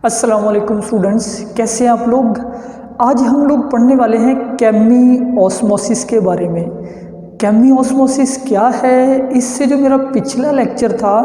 अस्सलाम वालेकुम स्टूडेंट्स, कैसे हैं आप लोग। आज हम लोग पढ़ने वाले हैं केमी ऑस्मोसिस के बारे में। केमी ऑस्मोसिस क्या है, इससे जो मेरा पिछला लेक्चर था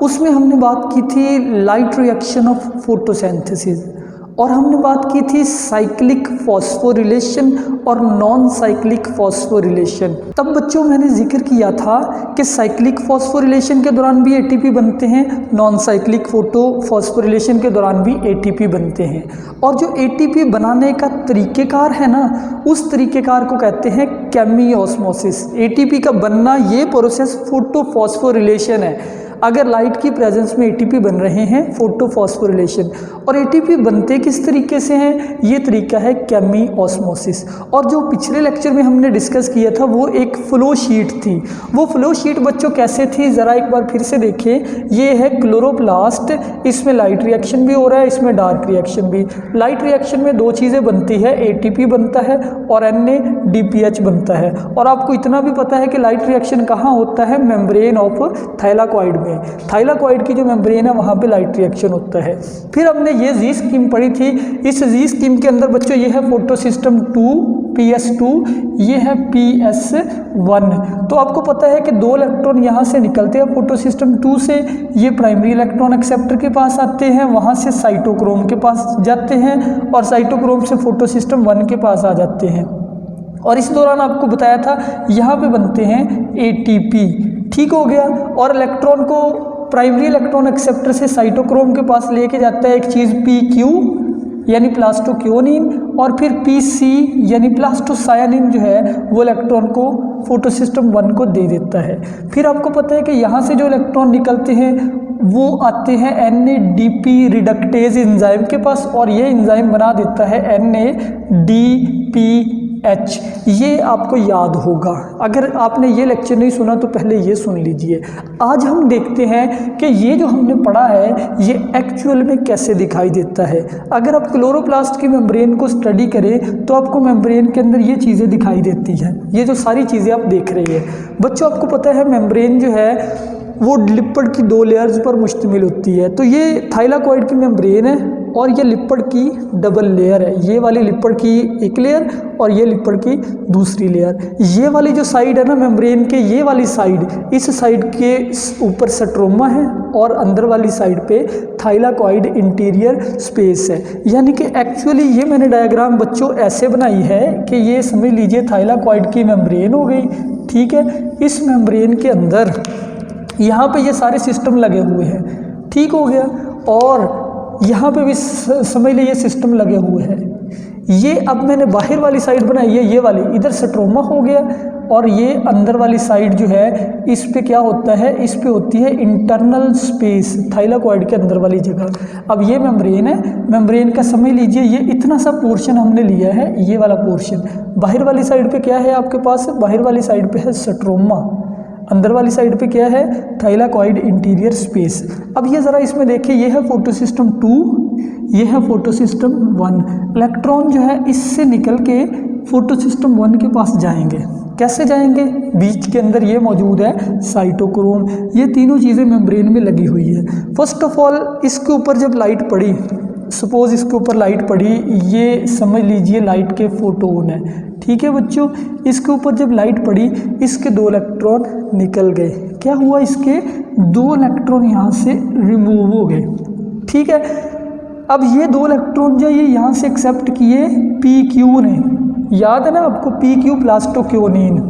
उसमें हमने बात की थी लाइट रिएक्शन ऑफ फोटोसिंथेसिस और हमने बात की थी साइक्लिक फॉस्फोरिलेशन और नॉन साइक्लिक फॉस्फोरिलेशन। तब बच्चों मैंने जिक्र किया था कि साइक्लिक फॉस्फोरिलेशन के दौरान भी एटीपी बनते हैं, नॉन साइक्लिक फोटो फॉस्फोरिलेशन के दौरान भी एटीपी बनते हैं। और जो एटीपी बनाने का तरीक़ेकार है ना, उस तरीक़ेकार को कहते हैं केमी ऑस्मोसिस। एटीपी का बनना ये प्रोसेस फोटो फॉस्फोरिलेशन है। अगर लाइट की प्रेजेंस में एटीपी बन रहे हैं, फोटो फॉस्फोरिलेशन। और एटीपी बनते किस तरीके से हैं, ये तरीका है केमी ऑस्मोसिस। और जो पिछले लेक्चर में हमने डिस्कस किया था वो एक फ्लो शीट थी। वो फ्लो शीट बच्चों कैसे थी, ज़रा एक बार फिर से देखें। ये है क्लोरोप्लास्ट, इसमें लाइट रिएक्शन भी हो रहा है, इसमें डार्क रिएक्शन भी। लाइट रिएक्शन में दो चीज़ें बनती है, एटीपी बनता है और NADPH बनता है। और आपको इतना भी पता है कि लाइट रिएक्शन कहाँ होता है, मेम्ब्रेन ऑफ थाइलाकॉइड में। थाइलाकॉइड की जो मेम्ब्रेन है वहाँ पे लाइट रिएक्शन होता है। फिर हमने ये जी स्कीम पढ़ी थी। इस जी स्कीम के अंदर बच्चों ये है फोटो सिस्टम 2 PS2, ये है PS1। तो आपको पता है कि दो इलेक्ट्रॉन यहाँ से निकलते हैं फोटो सिस्टम 2 से, ये प्राइमरी इलेक्ट्रॉन एक्सेप्टर के पास आते हैं, वहाँ से साइटोक्रोम के पास जाते हैं और साइटोक्रोम से फोटो सिस्टम 1 के पास आ जाते हैं। और इस दौरान आपको बताया था यहाँ पे बनते हैं ATP, ठीक हो गया। और इलेक्ट्रॉन को प्राइमरी इलेक्ट्रॉन एक्सेप्टर से साइटोक्रोम के पास लेके जाता है एक चीज़ PQ यानी प्लास्टोक्योनिन, और फिर PC यानी प्लास्टोसायानिन जो है वो इलेक्ट्रॉन को फोटो सिस्टम 1 को दे देता है। फिर आपको पता है कि यहाँ से जो इलेक्ट्रॉन निकलते हैं वो आते हैं NADP रिडक्टेज एंजाइम के पास, और ये एंजाइम बना देता है NADPH। ये आपको याद होगा। अगर आपने ये लेक्चर नहीं सुना तो पहले ये सुन लीजिए। आज हम देखते हैं कि ये जो हमने पढ़ा है ये एक्चुअल में कैसे दिखाई देता है। अगर आप क्लोरोप्लास्ट की मेम्ब्रेन को स्टडी करें तो आपको मेम्ब्रेन के अंदर ये चीज़ें दिखाई देती हैं, ये जो सारी चीज़ें आप देख रहे हैं। बच्चों आपको पता है मेम्ब्रेन जो है वो लिपिड की 2 लेयर्स पर मुश्तमिल होती है। तो ये थाइलाकॉइड की मेम्ब्रेन है और ये लिपिड की डबल लेयर है। ये वाली लिपिड की एक लेयर और ये लिपिड की दूसरी लेयर। ये वाली जो साइड है ना मेम्ब्रेन के, ये वाली साइड, इस साइड के ऊपर स्ट्रोमा है और अंदर वाली साइड पे थाइलाकॉइड इंटीरियर स्पेस है। यानी कि एक्चुअली ये मैंने डायग्राम बच्चों ऐसे बनाई है कि ये समझ लीजिए थाइलाकॉइड की मेम्ब्रेन हो गई, ठीक है। इस मेम्ब्रेन के अंदर यहाँ पे ये सारे सिस्टम लगे हुए हैं, ठीक हो गया। और यहाँ पे भी समझ लीजिए ये सिस्टम लगे हुए हैं। ये अब मैंने बाहर वाली साइड बनाई है, ये वाली, इधर स्ट्रोमा हो गया और ये अंदर वाली साइड जो है इस पे क्या होता है, इस पे होती है इंटरनल स्पेस, थाइलाकॉइड के अंदर वाली जगह। अब ये मेम्ब्रेन है, मेम्ब्रेन का समझ लीजिए ये इतना सा पोर्शन हमने लिया है, ये वाला पोर्शन। बाहर वाली साइड पे क्या है आपके पास, बाहर वाली साइड पे है स्ट्रोमा, अंदर वाली साइड पे क्या है, थाइलाकॉइड इंटीरियर स्पेस। अब ये ज़रा इसमें देखिए, ये है फोटो सिस्टम 2, ये है फोटो सिस्टम 1। इलेक्ट्रॉन जो है इससे निकल के फोटो सिस्टम 1 के पास जाएंगे। कैसे जाएंगे, बीच के अंदर ये मौजूद है साइटोक्रोम। ये तीनों चीज़ें मेम्ब्रेन में लगी हुई है। फर्स्ट ऑफ ऑल इसके ऊपर जब लाइट पड़ी, सपोज इसके ऊपर लाइट पड़ी, ये समझ लीजिए लाइट के फोटोन है, ठीक है बच्चों। इसके ऊपर जब लाइट पड़ी, इसके 2 इलेक्ट्रॉन निकल गए। क्या हुआ, इसके 2 इलेक्ट्रॉन यहाँ से रिमूव हो गए, ठीक है। अब ये 2 इलेक्ट्रॉन जो ये यहाँ से एक्सेप्ट किए PQ ने, याद है ना आपको, PQ प्लास्टोक्योनिन।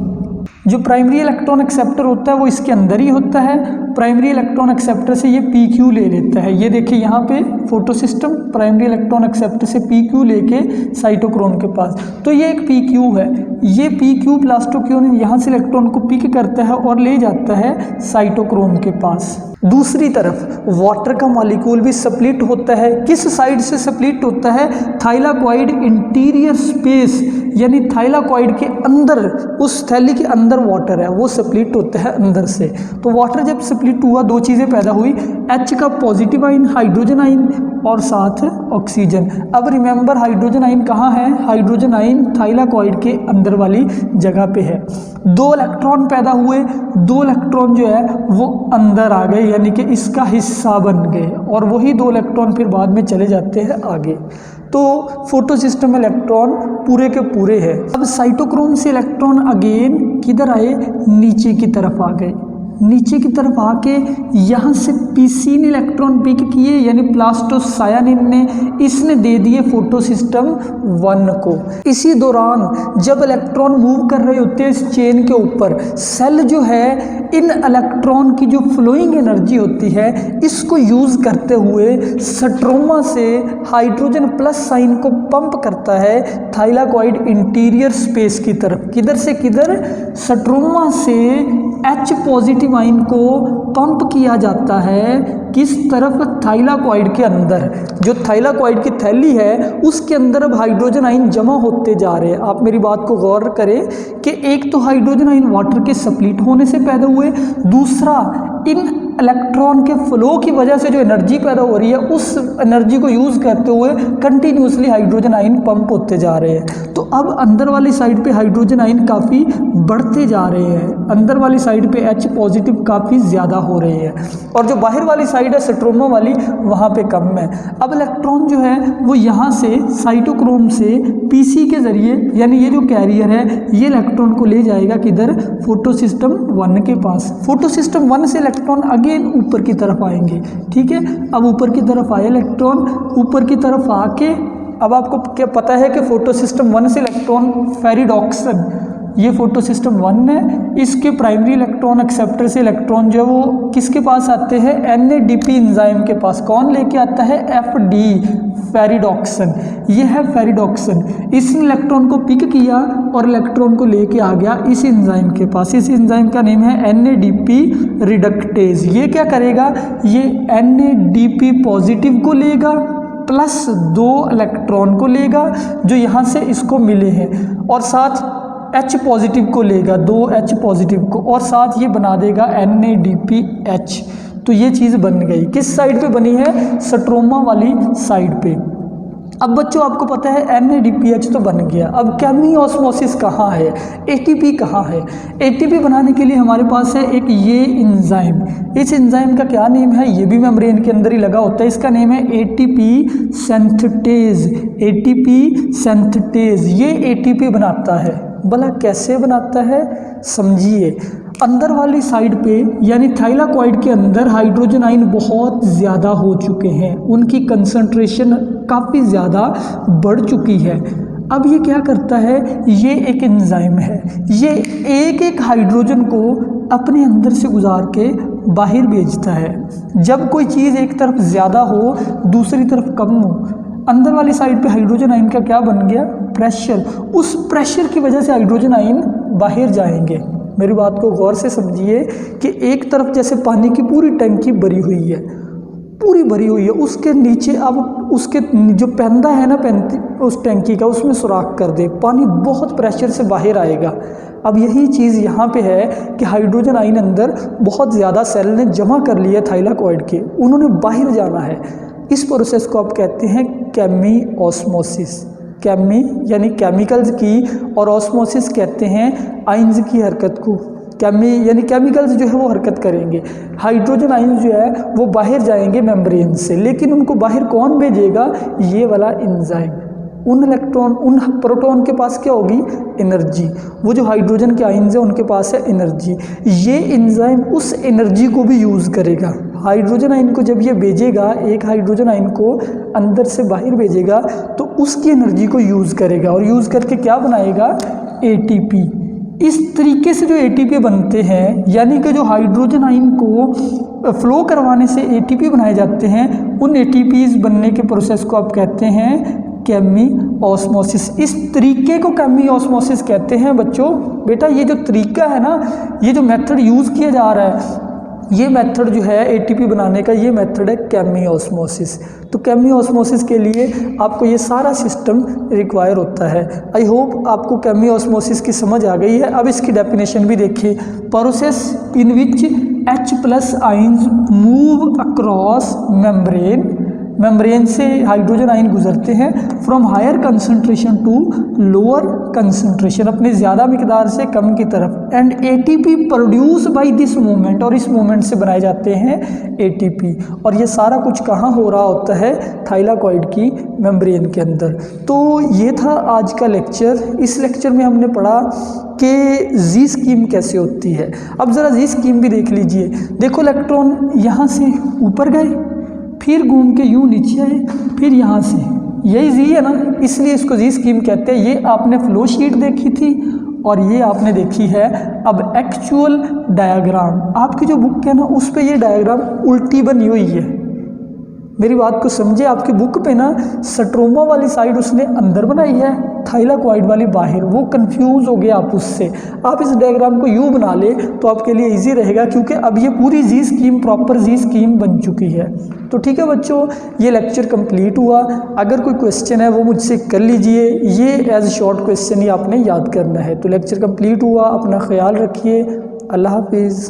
जो प्राइमरी इलेक्ट्रॉन एक्सेप्टर होता है वो इसके अंदर ही होता है। प्राइमरी इलेक्ट्रॉन एक्सेप्टर से ये PQ ले लेता है। ये देखिए यहाँ पे photo system primary electron acceptor से PQ लेके साइटोक्रोम के पास, तो ये एक PQ है। ये PQ प्लास्टोक्योनिन यहाँ से इलेक्ट्रॉन को पिक करता है और ले जाता है साइटोक्रोम के पास। दूसरी तरफ वाटर का मॉलिक्यूल भी स्प्लिट होता है। किस साइड से स्प्लिट होता है, थाइलाकॉइड इंटीरियर स्पेस यानी थाइलाकॉइड के अंदर, उस थैली के अंदर वाटर है, वो स्प्लिट होता है अंदर से। तो वाटर जब स्प्लिट हुआ, दो चीज़ें पैदा हुई, H का पॉजिटिव आइन, हाइड्रोजन आइन और साथ ऑक्सीजन। अब रिमेंबर हाइड्रोजन आइन कहाँ है? हाइड्रोजन आइन थाइलाकॉइड के अंदर वाली जगह पे है। दो इलेक्ट्रॉन पैदा हुए, दो इलेक्ट्रॉन जो है वो अंदर आ गए, यानी कि इसका हिस्सा बन गए, और वही दो इलेक्ट्रॉन फिर बाद में चले जाते हैं आगे। तो फोटोसिस्टम में इलेक्ट्रॉन पूरे के पूरे हैं। अब साइटोक्रोम से इलेक्ट्रॉन अगेन किधर आए? नीचे की तरफ आ गए। नीचे की तरफ आके यहाँ से पीसीन इलेक्ट्रॉन पिक किए, यानी प्लास्टोसायानिन ने, इसने दे दिए फोटोसिस्टम 1 को। इसी दौरान जब इलेक्ट्रॉन मूव कर रहे होते हैं इस चेन के ऊपर, सेल जो है इन इलेक्ट्रॉन की जो फ्लोइंग एनर्जी होती है इसको यूज़ करते हुए स्ट्रोमा से हाइड्रोजन प्लस साइन को पंप करता है थाइलाकॉइड इंटीरियर स्पेस की तरफ। किधर से किधर? स्ट्रोमा से H पॉजिटिव आइन को पंप किया जाता है किस तरफ? थाइलाकॉइड के अंदर। जो थाइलाकॉइड की थैली है उसके अंदर अब हाइड्रोजन आइन जमा होते जा रहे हैं। आप मेरी बात को गौर करें कि एक तो हाइड्रोजन आइन वाटर के स्प्लिट होने से पैदा हुए, दूसरा इन इलेक्ट्रॉन के फ्लो की वजह से जो एनर्जी पैदा हो रही है उस एनर्जी को यूज़ करते हुए कंटिन्यूसली हाइड्रोजन आइन पंप होते जा रहे हैं। तो अब अंदर वाली साइड पे हाइड्रोजन आइन काफ़ी बढ़ते जा रहे हैं, अंदर वाली साइड पे H पॉजिटिव काफ़ी ज़्यादा हो रहे हैं, और जो बाहर वाली साइड है स्ट्रोमा वाली वहाँ पे कम है। अब इलेक्ट्रॉन जो है वो यहाँ से साइटोक्रोम से PC के ज़रिए, यानी ये जो कैरियर है ये इलेक्ट्रॉन को ले जाएगा किधर? फोटोसिस्टम 1 के पास। फोटोसिस्टम 1 से इलेक्ट्रॉन अगेन ऊपर की तरफ आएंगे। ठीक है, अब ऊपर की तरफ आए इलेक्ट्रॉन, ऊपर की तरफ आके अब आपको क्या पता है कि फोटोसिस्टम 1 से इलेक्ट्रॉन फेरिडॉक्सन, ये फोटोसिस्टम 1 है, इसके प्राइमरी इलेक्ट्रॉन एक्सेप्टर से इलेक्ट्रॉन जो है वो किसके पास आते हैं? NADP एंजाइम के पास। कौन लेके आता है? FD, फेरिडॉक्सन। ये है फेरिडॉक्सन। इसने इलेक्ट्रॉन को पिक किया और इलेक्ट्रॉन को लेके आ गया इस एंजाइम के पास। इस एंजाइम का नेम है NADP रिडक्टेज। ये क्या करेगा? ये NADP पॉजिटिव को लेगा प्लस 2 इलेक्ट्रॉन को लेगा जो यहाँ से इसको मिले हैं, और साथ H पॉजिटिव को लेगा, 2 H पॉजिटिव को, और साथ ये बना देगा NADPH। तो ये चीज़ बन गई। किस साइड पे बनी है? स्ट्रोमा वाली साइड पे। अब बच्चों आपको पता है NADPH तो बन गया। अब केमी ऑस्मोसिस कहाँ है? ATP कहाँ है? ATP बनाने के लिए हमारे पास है एक ये एंजाइम। इस एंजाइम का क्या नेम है? ये भी मेम्ब्रेन के अंदर ही लगा होता है। इसका नेम है ATP सिंथेटेज। ATP सिंथेटेज ये ATP बनाता है। भला कैसे बनाता है? समझिए। अंदर वाली साइड पे यानी थाइलाकॉइड के अंदर हाइड्रोजन आइन बहुत ज़्यादा हो चुके हैं, उनकी कंसंट्रेशन काफ़ी ज़्यादा बढ़ चुकी है। अब ये क्या करता है? ये एक एंजाइम है, ये एक एक हाइड्रोजन को अपने अंदर से गुजार के बाहर भेजता है। जब कोई चीज़ एक तरफ ज़्यादा हो दूसरी तरफ कम हो, अंदर वाली साइड पे हाइड्रोजन आइन का क्या बन गया? प्रेशर। उस प्रेशर की वजह से हाइड्रोजन आइन बाहर जाएंगे। मेरी बात को गौर से समझिए कि एक तरफ जैसे पानी की पूरी टंकी भरी हुई है, पूरी भरी हुई है, उसके नीचे अब उसके जो पैंदा है ना उस टंकी का, उसमें सुराख कर दे, पानी बहुत प्रेशर से बाहर आएगा। अब यही चीज़ यहाँ पे है कि हाइड्रोजन आइन अंदर बहुत ज़्यादा सेल ने जमा कर लिया थाइलाकॉइड के, उन्होंने बाहर जाना है। इस प्रोसेस को आप कहते हैं केमी ऑस्मोसिस। केमी यानी केमिकल्स की, और ऑस्मोसिस कहते हैं आइंस की हरकत को। केमी यानी केमिकल्स जो है वो हरकत करेंगे, हाइड्रोजन आइंस जो है वो बाहर जाएंगे मेम्ब्रेन से, लेकिन उनको बाहर कौन भेजेगा? ये वाला एंजाइम। उन इलेक्ट्रॉन, उन प्रोटॉन के पास क्या होगी? एनर्जी। वो जो हाइड्रोजन के आइंस है उनके पास है एनर्जी। ये एंजाइम उस एनर्जी को भी यूज़ करेगा। हाइड्रोजन आइन को जब ये भेजेगा, एक हाइड्रोजन आइन को अंदर से बाहर भेजेगा, तो उसकी एनर्जी को यूज़ करेगा, और यूज़ करके क्या बनाएगा? ATP। इस तरीके से जो ATP बनते हैं, यानी कि जो हाइड्रोजन आइन को फ्लो करवाने से ATP बनाए जाते हैं, उन ATPs बनने के प्रोसेस को आप कहते हैं केमी ऑस्मोसिस। इस तरीके को केमी ऑस्मोसिस कहते हैं बच्चों। बेटा ये जो तरीका है ना, ये जो मेथड यूज़ किया जा रहा है, ये मेथड जो है एटीपी बनाने का, ये मेथड है केमियोस्मोसिस। तो केमियोस्मोसिस के लिए आपको ये सारा सिस्टम रिक्वायर होता है। आई होप आपको केमियोस्मोसिस की समझ आ गई है। अब इसकी डेफिनेशन भी देखिए, process in which H+ ions move across membrane से हाइड्रोजन आयन गुजरते हैं from higher concentration to lower concentration, अपने ज़्यादा मिकदार से कम की तरफ, and ATP produce by this movement, और इस मूवमेंट से बनाए जाते हैं एटीपी। और ये सारा कुछ कहाँ हो रहा होता है? थाइलाकॉइड की मेम्ब्रेन के अंदर। तो ये था आज का लेक्चर। इस लेक्चर में हमने पढ़ा कि जी स्कीम कैसे होती है। अब ज़रा जी स्कीम भी देख लीजिए। देखो, इलेक्ट्रॉन यहाँ से ऊपर गए, फिर घूम के यूँ नीचे आए, फिर यहाँ से, यही जी है ना, इसलिए इसको जी स्कीम कहते हैं। ये आपने फ्लो शीट देखी थी और ये आपने देखी है अब एक्चुअल डायग्राम। आपकी जो बुक है ना, उस पे ये डायग्राम उल्टी बनी हुई है। मेरी बात को समझे, आपकी बुक पे ना स्ट्रोमा वाली साइड उसने अंदर बनाई है, थाइलाकॉइड वाली बाहर। वो कंफ्यूज हो गया आप उससे। आप इस डायग्राम को यूँ बना ले तो आपके लिए इजी रहेगा, क्योंकि अब ये पूरी जी स्कीम, प्रॉपर जी स्कीम बन चुकी है। तो ठीक है बच्चों, ये लेक्चर कंप्लीट हुआ। अगर कोई क्वेश्चन है वो मुझसे कर लीजिए। ये एज शॉर्ट क्वेश्चन ही आपने याद करना है। तो लेक्चर कंप्लीट हुआ। अपना ख्याल रखिए। अल्लाह हाफिज़।